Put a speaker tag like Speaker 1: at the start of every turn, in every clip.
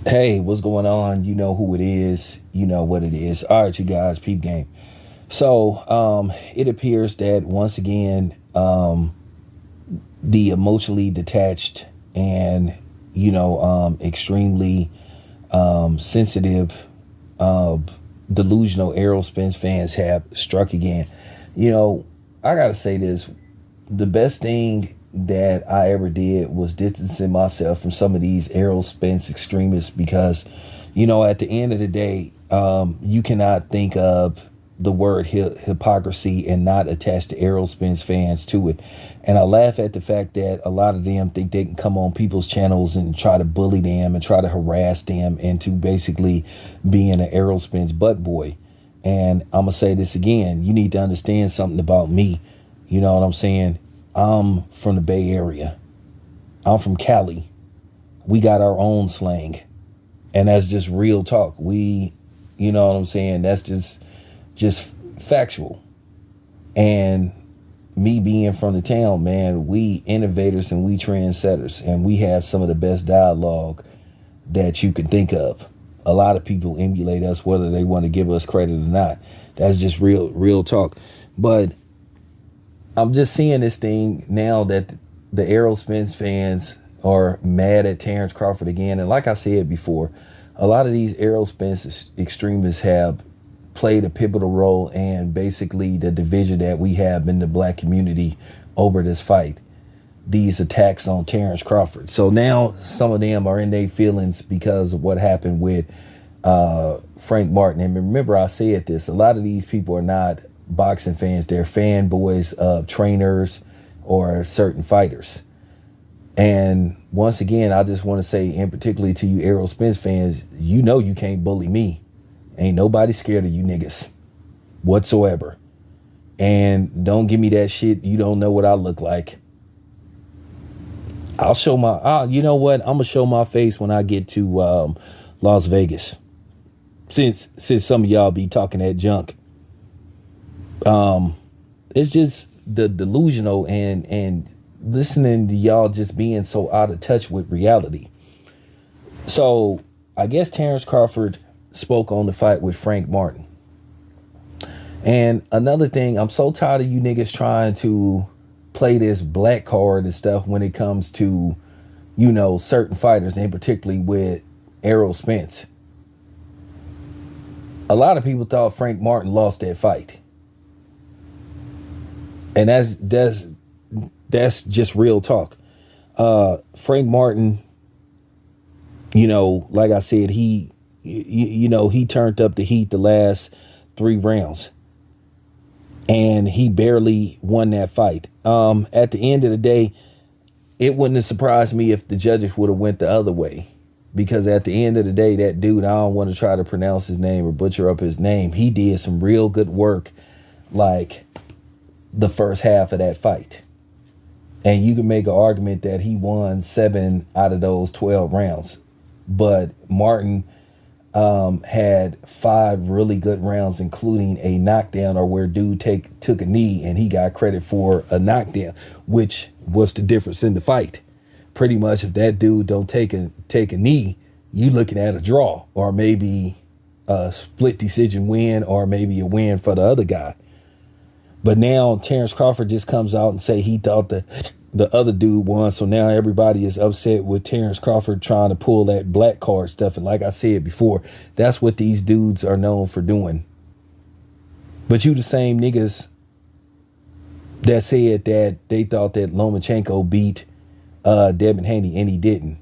Speaker 1: Hey, what's going on? You know who it is. You know what it is. All right, you guys, peep game. So, it appears that once again, the emotionally detached and extremely sensitive, uh, delusional Aerospins fans have struck again. You know, I gotta say this: the best thing that I ever did was distancing myself from some of these Aerospins extremists because, at the end of the day, you cannot think of the word hypocrisy and not attach the Aerospins fans to it. And I laugh at the fact that a lot of them think they can come on people's channels and try to bully them and try to harass them into basically being an Aerospins butt boy. And I'm going to say this again. You need to understand something about me. You know what I'm saying? I'm from the Bay Area. I'm from Cali. We got our own slang. And that's just real talk. You know what I'm saying? That's just factual. And me being from the town, man, we innovators and we trendsetters. And we have some of the best dialogue that you can think of. A lot of people emulate us, whether they want to give us credit or not. That's just real talk. But I'm just seeing this thing now that the Aerospins fans are mad at Terence Crawford again. And like I said before, a lot of these Aerospins extremists have played a pivotal role in basically the division that we have in the black community over this fight. These attacks on Terence Crawford. So now some of them are in their feelings because of what happened with Frank Martin. And remember, I said this, a lot of these people are not boxing fans. They're fanboys of trainers or certain fighters. And once again, I just want to say, and particularly to you Aerospins fans, you know you can't bully me. Ain't nobody scared of you niggas whatsoever. And don't give me that shit. You don't know what I look like. I'll show you know what? I'm going to show my face when I get to Las Vegas. Since some of y'all be talking that junk. It's just the delusional and listening to y'all just being so out of touch with reality. So I guess Terence Crawford spoke on the fight with Frank Martin. And another thing, I'm so tired of you niggas trying to play this black card and stuff when it comes to, certain fighters, and particularly with Errol Spence. A lot of people thought Frank Martin lost that fight. And that's just real talk. Frank Martin, like I said, he turned up the heat the last 3 rounds. And he barely won that fight. At the end of the day, it wouldn't have surprised me if the judges would have went the other way. Because at the end of the day, that dude, I don't want to try to pronounce his name or butcher up his name. He did some real good work, like the first half of that fight. And you can make an argument that he won 7 out of those 12 rounds. But Martin had 5 really good rounds, including a knockdown, or where dude took a knee and he got credit for a knockdown, which was the difference in the fight. Pretty much, if that dude don't take a knee, you looking at a draw, or maybe a split decision win, or maybe a win for the other guy. But now Terence Crawford just comes out and say he thought the other dude won. So now everybody is upset with Terence Crawford trying to pull that black card stuff. And like I said before, that's what these dudes are known for doing. But you the same niggas that said that they thought that Lomachenko beat Devin Haney, and he didn't.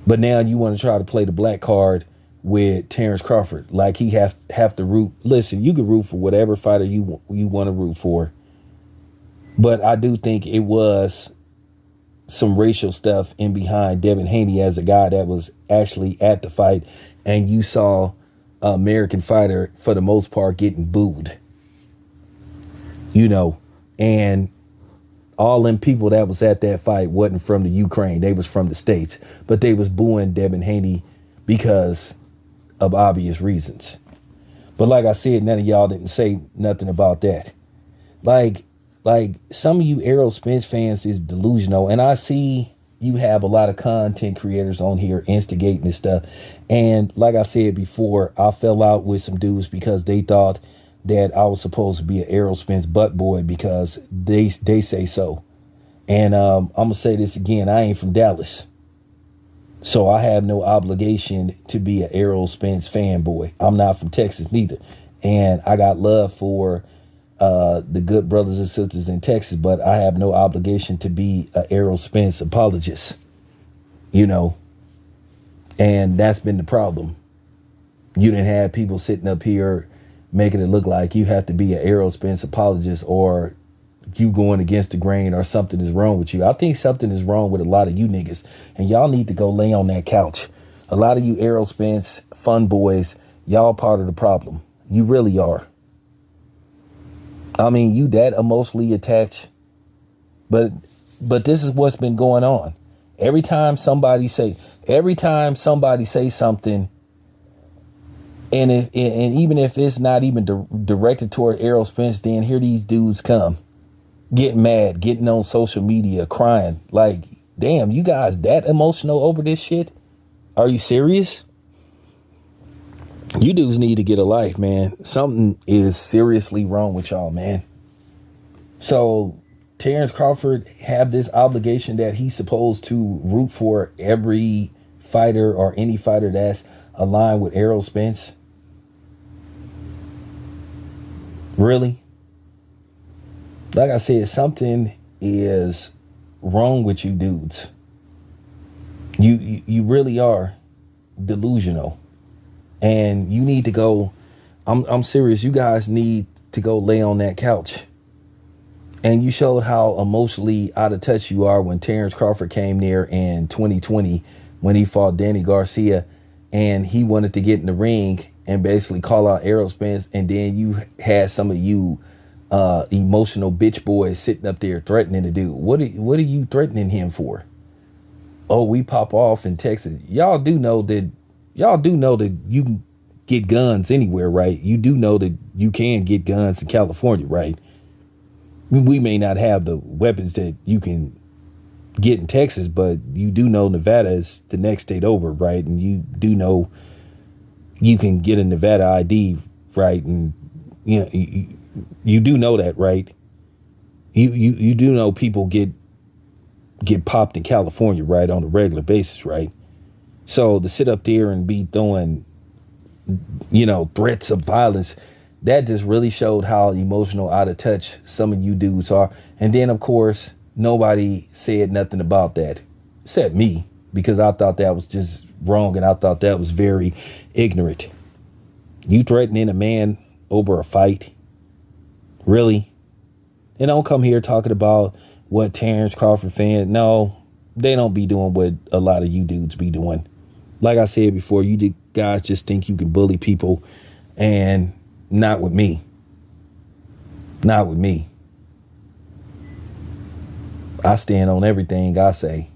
Speaker 1: But now you want to try to play the black card with Terence Crawford, like he have to root. Listen, you can root for whatever fighter you want to root for, but I do think it was some racial stuff in behind Devin Haney as a guy that was actually at the fight, and you saw an American fighter for the most part getting booed, and all them people that was at that fight wasn't from the Ukraine. They was from the States, but they was booing Devin Haney because of obvious reasons. But like I said, none of y'all didn't say nothing about that. Like some of you Errol Spence fans is delusional, and I see you have a lot of content creators on here instigating this stuff. And like I said before, I fell out with some dudes because they thought that I was supposed to be an Aerospin's butt boy because they say so. And I'm gonna say this again, I ain't from Dallas. So I have no obligation to be an Aerospin's fanboy. I'm not from Texas neither. And I got love for the good brothers and sisters in Texas, but I have no obligation to be an Aerospin's apologist, you know. And that's been the problem. You didn't have people sitting up here making it look like you have to be an Aerospin's apologist or you going against the grain or something is wrong with you. I think something is wrong with a lot of you niggas, and y'all need to go lay on that couch. A lot of you Aerospin's fun boys, y'all part of the problem. You really are. I mean, you that emotionally attached, but this is what's been going on. Every time somebody say something, and even if it's not even directed toward Aerospin's, then here these dudes come, getting mad, getting on social media, crying. Like, damn, you guys that emotional over this shit? Are you serious? You dudes need to get a life, man. Something is seriously wrong with y'all, man. So Terence Crawford have this obligation that he's supposed to root for every fighter or any fighter that's aligned with Aerospin's. Really? Like I said, something is wrong with you dudes. You really are delusional. And you need to go, I'm serious, you guys need to go lay on that couch. And you showed how emotionally out of touch you are when Terence Crawford came near in 2020 when he fought Danny Garcia and he wanted to get in the ring and basically call out Aerospin's, and then you had some of you emotional bitch boys sitting up there threatening the dude. What are you threatening him for? Oh, we pop off in Texas. Y'all do know that you can get guns anywhere, right? You do know that you can get guns in California, right? We may not have the weapons that you can get in Texas, but you do know Nevada is the next state over, right? And you do know you can get a Nevada ID, right? And you know, you do know that, right? You do know people get popped in California, right, on a regular basis, right? So to sit up there and be throwing, threats of violence, that just really showed how emotional out of touch some of you dudes are. And then, of course, nobody said nothing about that, except me, because I thought that was just wrong and I thought that was very ignorant. You threatening a man over a fight? Really? And don't come here talking about what Terence Crawford fans. No, they don't be doing what a lot of you dudes be doing. Like I said before, you guys just think you can bully people, and not with me. Not with me. I stand on everything I say.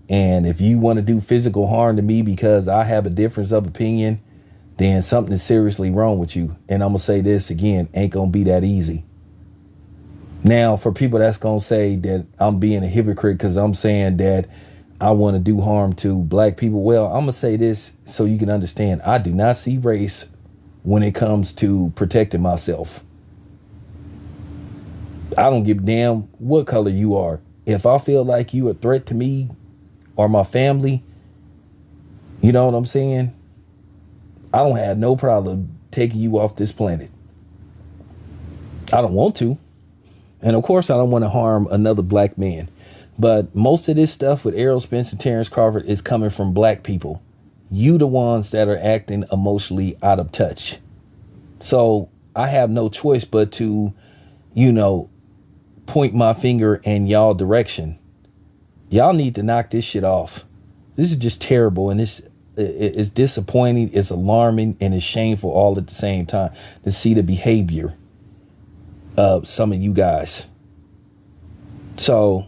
Speaker 1: And if you want to do physical harm to me because I have a difference of opinion, then something is seriously wrong with you. And I'm going to say this again, ain't going to be that easy. Now, for people that's going to say that I'm being a hypocrite because I'm saying that I want to do harm to black people, well, I'm going to say this so you can understand. I do not see race when it comes to protecting myself. I don't give a damn what color you are. If I feel like you a threat to me or my family, you know what I'm saying? I don't have no problem taking you off this planet. I don't want to. And of course, I don't want to harm another black man. But most of this stuff with Aerospin's and Terence Crawford is coming from black people. You the ones that are acting emotionally out of touch. So I have no choice but to, point my finger in y'all direction. Y'all need to knock this shit off. This is just terrible, and it's disappointing, it's alarming, and it's shameful all at the same time to see the behavior of some of you guys. So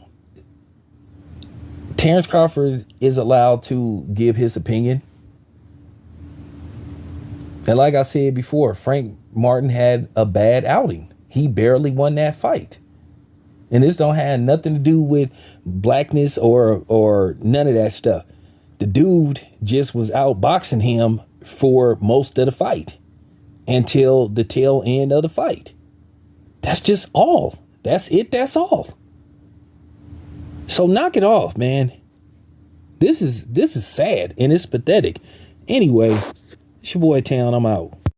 Speaker 1: Terence Crawford is allowed to give his opinion. And like I said before, Frank Martin had a bad outing. He barely won that fight. And this don't have nothing to do with blackness or none of that stuff. The dude just was out boxing him for most of the fight until the tail end of the fight. That's just all. That's it. That's all. So knock it off, man. This is sad and it's pathetic. Anyway, it's your boy Town. I'm out.